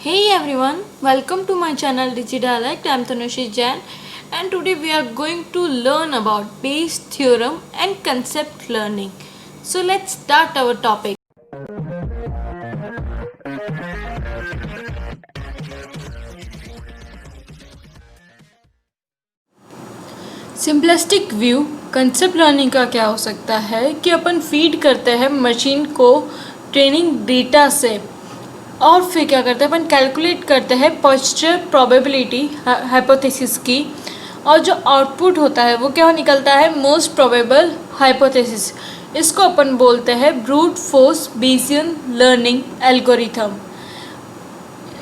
Hey everyone, welcome to my channel DigiDialect. I'm Tanushi Jain and today we are going to learn about Bayes' theorem and concept learning. So let's start our topic. Simplistic view concept learning का क्या हो सकता है कि अपन feed करते हैं machine को training data से और फिर क्या करते हैं अपन कैलकुलेट करते हैं पॉइस्चर प्रोबेबिलिटी हाइपोथेसिस की और जो आउटपुट होता है वो क्या निकलता है मोस्ट प्रोबेबल हाइपोथेसिस। इसको अपन बोलते हैं brute force Bayesian learning algorithm.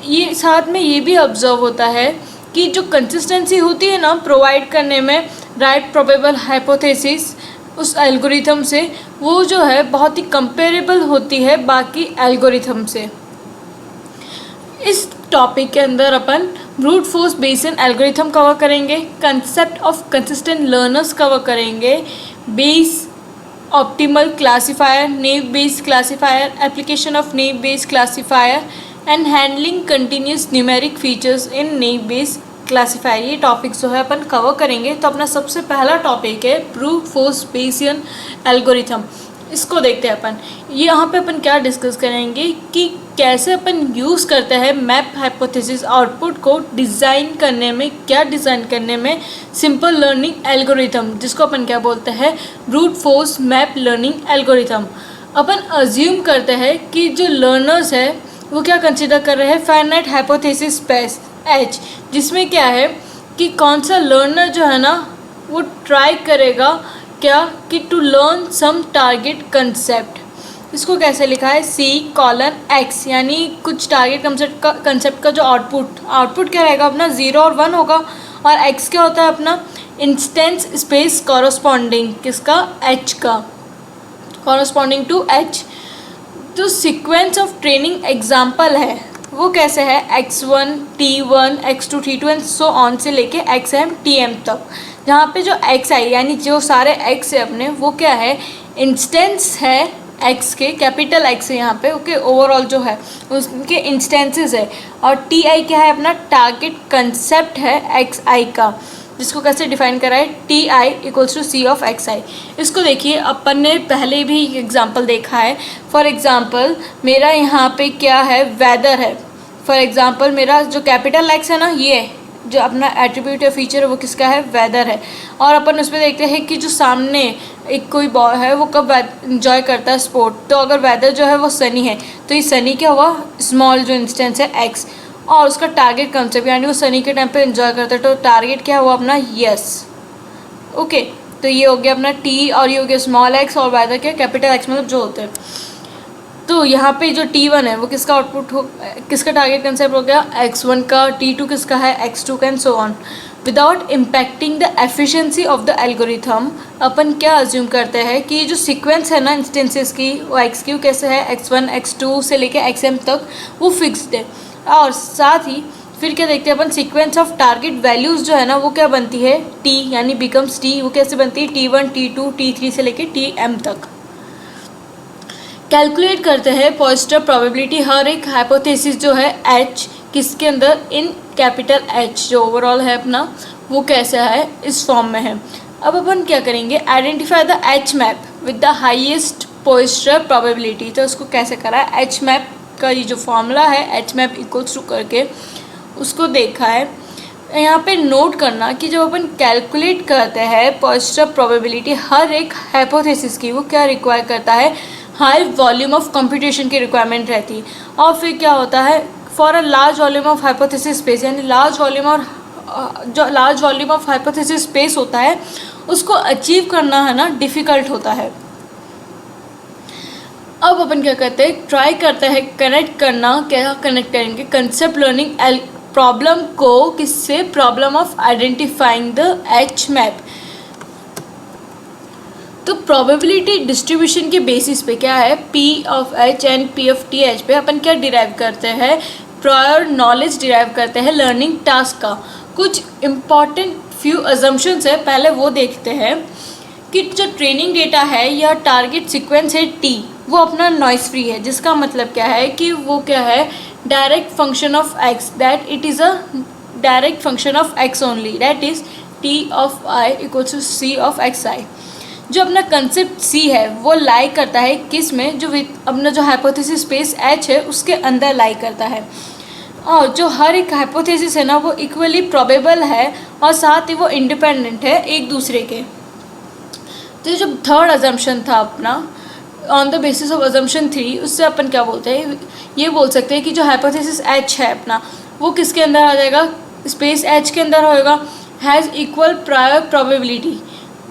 ये साथ में ये भी ऑब्जर्व होता है कि जो कंसिस्टेंसी होती है ना प्रोवाइड करने में राइट प्रोबेबल हाइपोथेसिस उस एल्गोरिथम से, वो जो है बहुत ही कंपेरेबल होती है बाकी एल्गोरिथम से। इस टॉपिक के अंदर अपन brute force Bayesian algorithm cover करेंगे, concept of consistent learners cover करेंगे, Bayes optimal classifier, naive Bayes classifier, application of naive Bayes classifier and handling continuous numeric features in naive Bayes classifier. ये topics जो है अपन cover करेंगे। तो अपना सबसे पहला टॉपिक है ब्रूट फोर्स बेसियन एल्गोरिथम। इसको देखते हैं अपन। ये यहाँ पे अपन क्या डिस्कस करेंगे कि कैसे अपन यूज़ करते हैं मैप हाइपोथेसिस आउटपुट को डिज़ाइन करने में, क्या डिज़ाइन करने में सिंपल लर्निंग एल्गोरिथम, जिसको अपन क्या बोलते हैं brute force MAP learning algorithm. अपन अज्यूम करते हैं कि जो लर्नर्स है वो क्या कंसिडर कर रहे हैं फाइनाइट हाइपोथेसिस स्पेस एच, जिसमें क्या है कि कौन सा लर्नर जो है ना वो ट्राई करेगा क्या कि to learn some target concept. इसको कैसे लिखा है C:X, यानी कुछ टारगेट कंसेप्ट का जो आउटपुट क्या रहेगा अपना 0 और 1 होगा, और X क्या होता है अपना इंस्टेंस स्पेस कॉरस्पॉन्डिंग किसका H का, कॉरस्पॉन्डिंग टू H। जो सीक्वेंस ऑफ ट्रेनिंग एग्जाम्पल है वो कैसे है X1 T1 X2 T2 and so on से लेके XM TM तक, जहाँ पे जो XI यानी जो सारे X है अपने वो क्या है इंस्टेंस है X के, कैपिटल X है यहाँ पे, ओके, ओवरऑल जो है उसके इंस्टेंसेस है, और TI क्या है अपना टारगेट कंसेप्ट है XI का, जिसको कैसे डिफाइन करा है TI equals to C of XI। इसको देखिए अपन ने पहले भी एग्जांपल देखा है। फॉर एग्जांपल मेरा यहाँ पे क्या है वेदर है, फॉर एग्जांपल मेरा जो कैपिटल X है ना, ये जो अपना एट्रीब्यूट या फीचर है वो किसका है वेदर है, और अपन उसमें देखते हैं कि जो सामने एक कोई बॉय है वो कब इंजॉय करता है स्पोर्ट, तो अगर वेदर जो है वो सनी है तो ये सनी क्या हुआ स्मॉल जो इंस्टेंस है X, और उसका टारगेट कंसेप्ट यानी वो सनी के टाइम पे एंजॉय करता है तो टारगेट क्या हुआ अपना यस, ओके। तो ये हो गया अपना T और ये हो गया स्मॉल x, और वेदर क्या कैपिटल X मतलब जो होते हैं। तो यहाँ पे जो T1 है वो किसका आउटपुट हो, किसका टारगेट कंसेप्ट हो गया X1 का, T2 किसका है X2 का and so on. Without impacting the efficiency of the algorithm अपन क्या अज्यूम करते हैं कि जो सीक्वेंस है ना इंस्टेंसेस की वो X की कैसे है X1 X2 से लेके XM तक वो फिक्स्ड है, और साथ ही फिर क्या देखते हैं अपन सीक्वेंस ऑफ टारगेट वैल्यूज़ जो है ना वो क्या बनती है T यानी बिकम्स T, वो कैसे बनती है T1 T2 T3 से लेके TM तक। कैलकुलेट करते हैं पॉइस्चर प्रोबेबिलिटी हर एक हाइपोथेसिस जो है H किसके अंदर इन कैपिटल H जो ओवरऑल है अपना वो कैसा है इस फॉर्म में है। अब अपन क्या करेंगे identify the H MAP with the highest posterior probability. तो उसको कैसे करा है H मैप का ये जो फॉर्मूला है H मैप इक्वल्स टू करके उसको देखा है। यहाँ पे नोट करना कि जब अपन कैलकुलेट करते हैं पॉइस्चर प्रोबेबिलिटी हर एक हाइपोथेसिस की वो क्या रिक्वायर करता है हाई वॉल्यूम ऑफ कंप्यूटेशन की रिक्वायरमेंट रहती है, और फिर क्या होता है for a large volume of hypothesis space, यानी लार्ज वॉल्यूम और जो large volume of hypothesis space होता है उसको अचीव करना है ना डिफ़िकल्ट होता है। अब अपन क्या करते हैं ट्राई करते हैं कनेक्ट करना, क्या कनेक्ट करेंगे कंसेप्ट लर्निंग प्रॉब्लम को किससे, problem of identifying the H map. तो प्रोबेबिलिटी डिस्ट्रीब्यूशन के बेसिस पे क्या है P of H and P of TH पे अपन क्या डिराइव करते हैं प्रायर नॉलेज डिराइव करते हैं लर्निंग टास्क का। कुछ इम्पॉर्टेंट फ्यू अजम्पशंस है, पहले वो देखते हैं कि जो ट्रेनिंग डेटा है या टारगेट सीक्वेंस है T वो अपना नॉइस फ्री है, जिसका मतलब क्या है कि वो क्या है direct function of x, that it is a direct function of x only, that is t of I equals to c of xi। जो अपना कंसेप्ट c है वो लाई करता है किस में, जो अपना जो हाइपोथेसिस स्पेस h है उसके अंदर लाई करता है, और जो हर एक हाइपोथेसिस है ना वो इक्वली प्रोबेबल है और साथ ही वो इंडिपेंडेंट है एक दूसरे के। तो ये जो थर्ड अजम्पशन था अपना on the basis of assumption 3, उससे अपन क्या बोलते हैं, ये बोल सकते हैं कि जो हाइपोथेसिस h है अपना वो किसके अंदर आ जाएगा, स्पेस h के अंदर होएगा, हैज़ इक्वल प्रायर प्रोबेबिलिटी।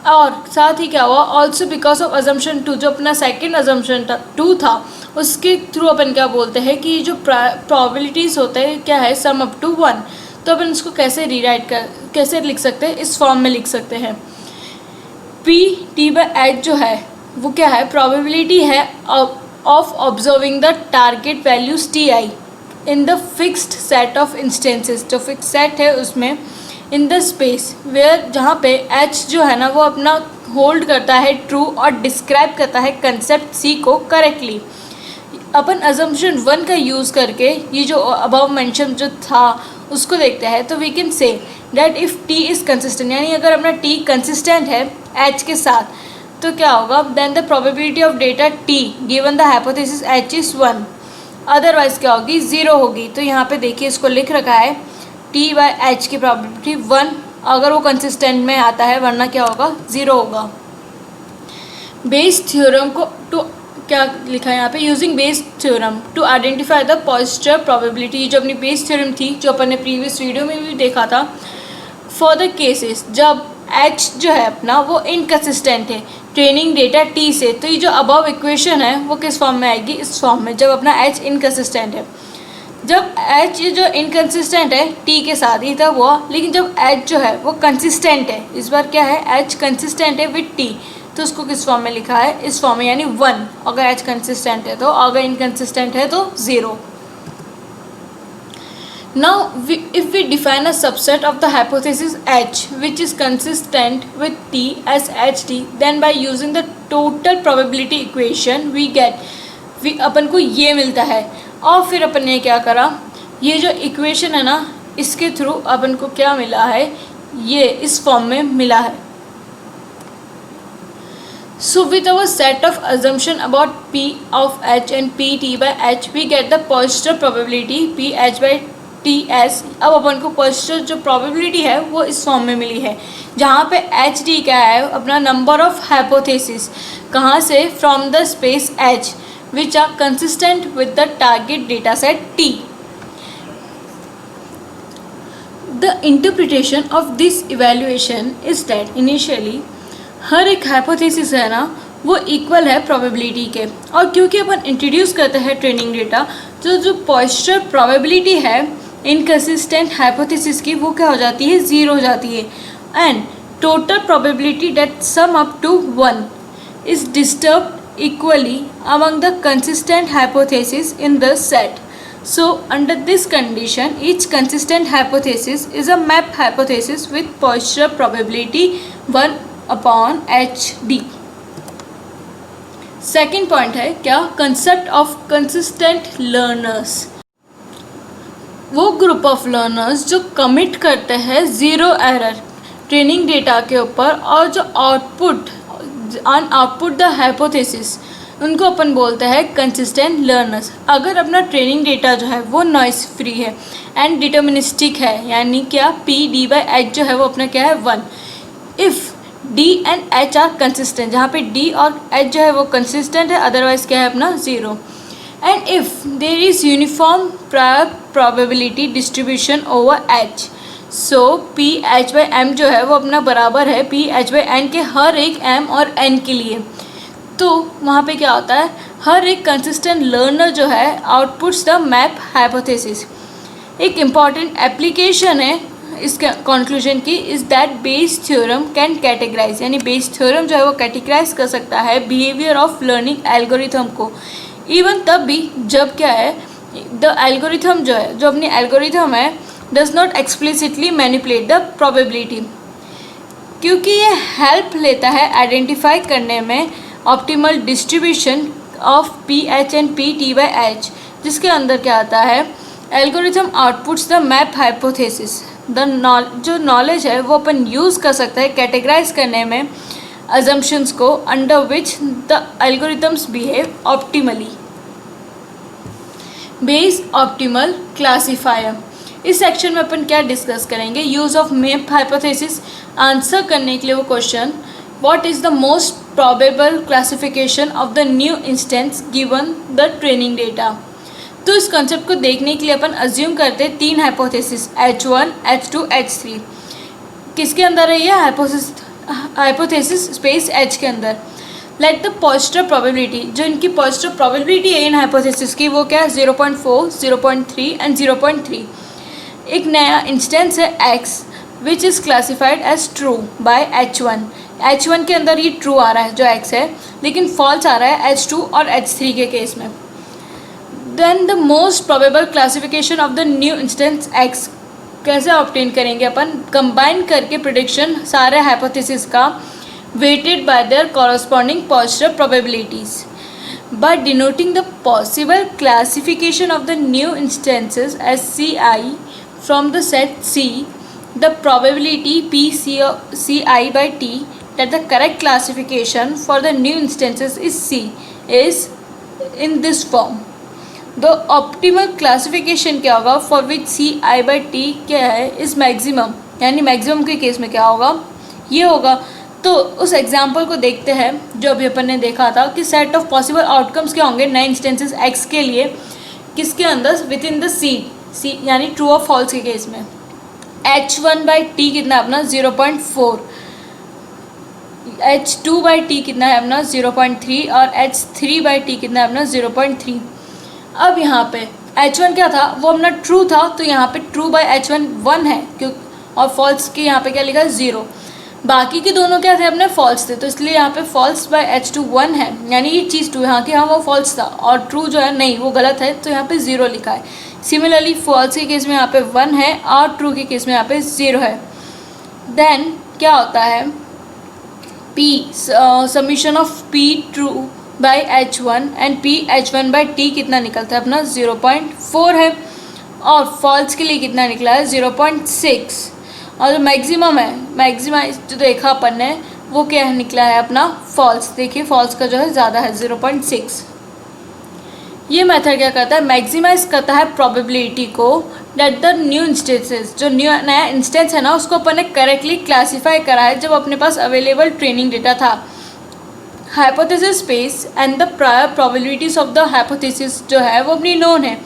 और साथ ही क्या हुआ, ऑल्सो बिकॉज ऑफ अजम्पशन 2, जो अपना सेकेंड अजम्पशन 2 था उसके थ्रू अपन क्या बोलते हैं कि जो प्रोबेबिलिटीज़ होते हैं क्या है, सम अप टू 1। तो अपन इसको कैसे लिख सकते हैं, इस फॉर्म में लिख सकते हैं, पी टी बाई एच जो है वो क्या है, प्रोबेबिलिटी है of observing the target values T I in the fixed set of instances, जो फिक्स सेट है उसमें इन द स्पेस वेयर, जहाँ पे एच जो है ना वो अपना होल्ड करता है ट्रू और डिस्क्राइब करता है कंसेप्ट सी को करेक्टली। अपन अजम्पशन 1 का यूज़ करके ये जो अबव मेंशन जो था उसको देखते हैं, तो we can say that if T is consistent, यानी अगर अपना टी कंसिस्टेंट है एच के साथ तो क्या होगा, then the probability of data T given the hypothesis H is 1, otherwise क्या होगी, 0 होगी। तो यहाँ पे देखिए इसको लिख रखा है टी बाई एच की प्रोबेबिलिटी 1 अगर वो कंसिस्टेंट में आता है, वरना क्या होगा, 0 होगा। बेस थ्योरम को टू क्या लिखा है यहाँ पे, using Bayes theorem to identify the positive probability, जो अपनी बेस थ्योरम थी जो अपन ने प्रीवियस वीडियो में भी देखा था, फॉर द केसेस जब एच जो है अपना वो इनकंसिस्टेंट है ट्रेनिंग डेटा टी से। तो ये जो अबव इक्वेशन है वो किस फॉर्म में आएगी, इस फॉर्म में, जब अपना एच इनकंसिस्टेंट है। जब एच जो इनकंसिस्टेंट है टी के साथ ही तब हुआ, लेकिन जब एच जो है वो कंसिस्टेंट है, इस बार क्या है, एच कंसिस्टेंट है विथ टी, तो उसको किस फॉर्म में लिखा है, इस फॉर्म में, यानी 1 अगर एच कंसिस्टेंट है तो, अगर इनकंसिस्टेंट है तो 0। Now, if we define a subset of the hypothesis H which is consistent with T as HT, then by using the total probability equation we अपन को ये मिलता है। और फिर अपन ने क्या करा, ये जो इक्वेशन है ना इसके थ्रू अपन को क्या मिला है, ये इस फॉर्म में मिला है। So with our set of assumption about P of H and PT by H, we get the positive probability PH by TS। अब अपन को positive जो probability है वो इस फॉर्म में मिली है, जहाँ पे HD क्या है, अपना number of hypothesis, कहाँ से, from the space H which are consistent with the target data set T। The interpretation of this evaluation is that initially हर एक हाइपोथेसिस है ना वो इक्वल है प्रोबेबिलिटी के, और क्योंकि अपन इंट्रोड्यूस करते हैं ट्रेनिंग डेटा, तो जो पॉजिटिव प्रोबेबिलिटी है इनकंसिस्टेंट हाइपोथेसिस की वो क्या हो जाती है, 0 हो जाती है, and total probability that sum up to 1 is disturbed equally among the consistent hypothesis in the set. So under this condition each consistent hypothesis is a map hypothesis with positive probability 1 upon HD। Second point है क्या, concept of consistent learners, वो group of learners जो commit करते हैं 0 error training data के ऊपर, और जो आउटपुट द हाइपोथेसिस उनको अपन बोलते हैं कंसिस्टेंट लर्नर्स। अगर अपना ट्रेनिंग डेटा जो है वो नॉइस फ्री है एंड डिटर्मिनिस्टिक है, यानी क्या, पी डी बाई एच जो है वो अपना क्या है, 1। If D and H R consistent, जहाँ पे डी और एच जो है वो कंसिस्टेंट है, अदरवाइज क्या है अपना 0। And if there is uniform prior probability distribution over H, so P H by M जो है वो अपना बराबर है पी एच बाई एन के हर एक एम और एन के लिए। तो वहाँ पे क्या होता है, हर एक कंसिस्टेंट लर्नर जो है आउटपुट्स द मैप हाइपोथेसिस। एक इम्पॉर्टेंट एप्लीकेशन है इसके कंक्लूजन की, is that Bayes theorem can categorise, यानी बेस थ्योरम जो है वो कैटेगराइज कर सकता है बिहेवियर ऑफ लर्निंग एल्गोरिथम को, इवन तब भी जब क्या है, द एल्गोरिथम जो है, जो अपनी एल्गोरिथम है, does not explicitly manipulate the probability, क्योंकि ये हेल्प लेता है आइडेंटिफाई करने में optimal distribution of P H and P T by H, जिसके अंदर क्या आता है, algorithm outputs the MAP hypothesis. जो नॉलेज है वो अपन यूज़ कर सकते हैं कैटेगराइज करने में assumptions को under which the algorithms behave optimally। Base optimal classifier. इस सेक्शन में अपन क्या डिस्कस करेंगे, use of map hypothesis. Answer करने के लिए वो question, what is the most probable classification of the new instance given the training data. तो इस कॉन्सेप्ट को देखने के लिए अपन अज्यूम करते हैं 3 हाइपोथेसिस, H1, H2, H3। किसके अंदर है ये हाइपोथेसिस स्पेस H के अंदर। लेट द पॉजिटिव प्रोबेबिलिटी, जो इनकी पॉजिटिव प्रोबेबिलिटी है इन हाइपोथेसिस की, वो क्या है 0.4, 0.3 एंड 0.3। एक नया इंस्टेंस है X which is classified as true by H1। H1 के अंदर ये ट्रू आ रहा है जो X है, लेकिन फॉल्स आ रहा है H2 और H3 के केस में। Then the most probable classification of the new instance X कैसे ऑब्टेन करेंगे अपन, कंबाइन करके प्रेडिक्शन सारे हाइपोथेसिस का weighted by their corresponding positive probabilities by denoting the possible classification of the new instances as Ci from the set C, the probability Pci by T that the correct classification for the new instances is C is in this form। The optimal classification क्या होगा for which Ci by T क्या है इस maximum, यानी maximum के case में क्या होगा, ये होगा। तो उस एग्जाम्पल को देखते हैं जो अभी अपन ने देखा था कि सेट ऑफ पॉसिबल आउटकम्स क्या होंगे नए इंस्टेंसेस X के लिए, किसके अंदर, विद इन द सी यानी ट्रू और फॉल्स के केस में। H1 बाई टी कितना है अपना 0.4, H2 बाई टी कितना है अपना 0.3 और H3 बाई टी कितना है अपना 0.3। अब यहाँ पे H1 क्या था, वो अपना ट्रू था, तो यहाँ पे ट्रू बाय H1 1 है क्यों, और फॉल्स के यहाँ पे क्या लिखा है 0। बाकी के दोनों क्या थे अपने फॉल्स थे, तो इसलिए यहाँ पे फॉल्स बाय H2 1 है, यानी ये चीज़ ट्रू यहाँ की, हाँ वो फॉल्स था, और ट्रू जो है नहीं वो गलत है, तो यहाँ पे 0 लिखा है। सिमिलरली फॉल्स के केस में यहाँ पे 1 है और ट्रू के केस में यहाँ पे 0 है। देन क्या होता है, P summation of P true by H1 and P H1 by T कितना निकलता है अपना 0.4 है, और फॉल्स के लिए कितना निकला है 0.6, और जो मैक्सिमम है, मैक्सिमा जो देखा अपन ने वो क्या है निकला है अपना फॉल्स। देखिए फॉल्स का जो है ज़्यादा है 0.6। ये मेथड क्या करता है, मैक्सिमाइज करता है प्रोबेबिलिटी को डेट द न्यू इंस्टेंसेस, जो नया इंस्टेंस है ना उसको अपन ने करेक्टली क्लासीफाई करा है जब अपने पास अवेलेबल ट्रेनिंग डेटा था। Hypothesis space and the prior probabilities of the hypothesis जो है वो अपनी नोन है।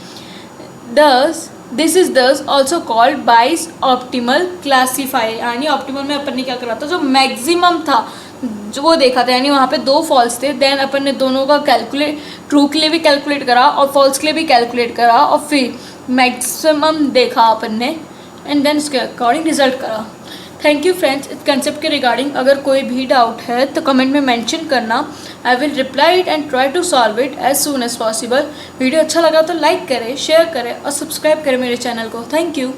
दिस इज दस ऑल्सो कॉल्ड बाइस ऑप्टिमल क्लासीफायर, यानी ऑप्टिमल में अपन ने क्या करा था, जो मैक्सिमम था जो वो देखा था, यानी वहाँ पे 2 फॉल्स थे, देन अपन ने दोनों का कैलकुलेट, ट्रू के लिए भी कैलकुलेट करा और फॉल्स के लिए भी कैलकुलेट करा, और फिर मैक्सिमम देखा अपन ने एंड देन उसके अकॉर्डिंग रिजल्ट करा। Thank you friends. इस कंसेप्ट के रिगार्डिंग अगर कोई भी डाउट है तो कमेंट में मेंशन करना, I will reply it and try to solve it as soon as possible. Video अच्छा लगा तो लाइक करें, शेयर करें और सब्सक्राइब करें मेरे चैनल को। Thank you.